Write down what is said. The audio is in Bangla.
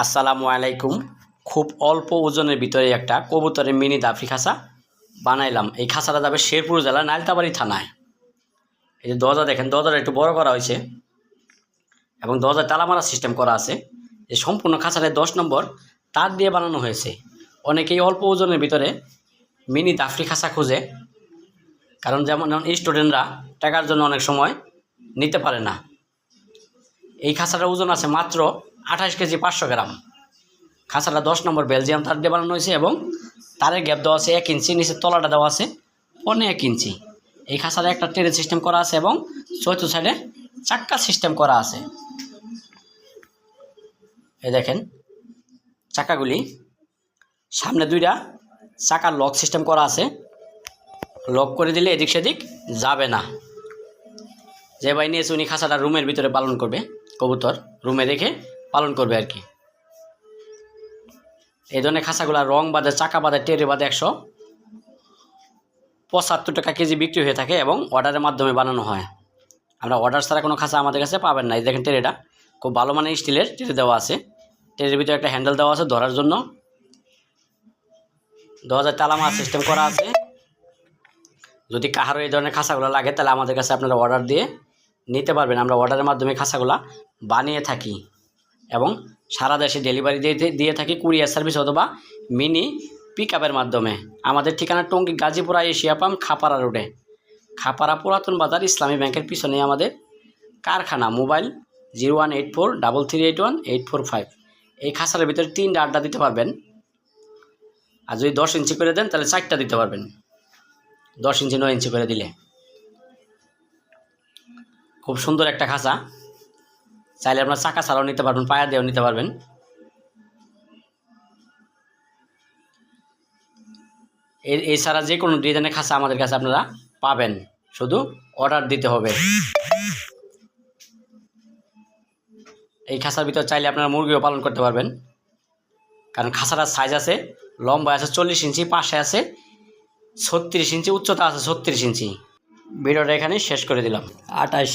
আসসালামু আলাইকুম। খুব অল্প ওজনের ভিতরে একটা কবুতরের মিনি দাফি খাঁচা বানাইলাম। এই খাঁচাটা যাবে শেরপুর জেলা নাইলতাবাড়ি থানায়। এই যে দরজা দেখেন, দরজাটা একটু বড় করা হয়েছে এবং দরজায় তালা মারা সিস্টেম করা আছে। এই সম্পূর্ণ খাঁচাটায় 10 নম্বর তার দিয়ে বানানো হয়েছে। অনেকেই অল্প ওজনের ভিতরে মিনি দাফি খাঁচা খুঁজে, কারণ যেমন স্টুডেন্টরা টাকার জন্য অনেক সময় নিতে পারে না। এই খাঁচাটার ওজন আছে মাত্র 28 কেজি 500 গ্রাম। খাঁচাটা 10 নম্বর বেলজিয়াম তার দিয়ে বানানো হয়েছে এবং তারের গ্যাপ দেওয়া আছে 1 ইঞ্চি, নিচের তলাটা দেওয়া আছে 1.5 ইঞ্চি। এই খাঁচাটা একটা ট্রেন সিস্টেম করা আছে এবং চতুর্থ সাইডে চাক্কা সিস্টেম করা আছে। এই দেখেন চাকাগুলি, সামনে 2টা চাকার লক সিস্টেম করা আছে। লক করে দিলে এদিক সেদিক যাবে না। যে ভাই নিয়েছে উনি খাঁচাটা রুমের ভিতরে পালন করবে, কবুতর রুমে রেখে পালন করবে আর কি। এই ধরনের খাঁচাগুলো রং বাদে, চাকা বাদে, টেরে বাদে 175 টাকা কেজি বিক্রি হয়ে থাকে এবং অর্ডারের মাধ্যমে বানানো হয়। আমরা অর্ডার ছাড়া কোনো খাঁচা আমাদের কাছে পাবেন না। এই দেখেন টেরেটা খুব ভালো মানের স্টিলের টেরে দেওয়া আছে। টেরের ভিতরে একটা হ্যান্ডেল দেওয়া আছে ধরার জন্য। দরজায় তালা মারা সিস্টেম করা আছে। যদি কাহারও এই ধরনের খাঁচাগুলো লাগে তাহলে আমাদের কাছে আপনারা অর্ডার দিয়ে নিতে পারবেন। আমরা অর্ডারের মাধ্যমে খাঁচাগুলো বানিয়ে থাকি এবং সারা দেশে ডেলিভারি দিয়ে থাকি কুরিয়ার সার্ভিস অথবা মিনি পিকআপের মাধ্যমে। আমাদের ঠিকানা টঙ্গী গাজীপুরা এশিয়া পাম্প খাপাড়া রোডে, খাপাড়া পুরাতন বাজার ইসলামী ব্যাংকের পিছনে আমাদের কারখানা। মোবাইল 018433818445। এই খাঁচার ভিতরে 3টা আড্ডা দিতে পারবেন। আর যদি 10 ইঞ্চি করে দেন তাহলে 4টা দিতে পারবেন। 10 ইঞ্চি 9 ইঞ্চি করে দিলে খুব সুন্দর একটা খাঁচা। চাইলে আপনার চাকা ছাড়াও নিতে পারবেন, পায়া দিয়েও নিতে পারবেন। এছাড়া যে কোনো ডিজাইনের খাঁচা আমাদের কাছে আপনারা পাবেন, শুধু অর্ডার দিতে হবে। এই খাঁচার ভিতর চাইলে আপনারা মুরগিও পালন করতে পারবেন, কারণ খাঁচাটার সাইজ আছে, লম্বা আছে 40 ইঞ্চি, পাশে আছে 36 ইঞ্চি, উচ্চতা আছে 36 ইঞ্চি। ভিডিওটা এখানে শেষ করে দিলাম। 28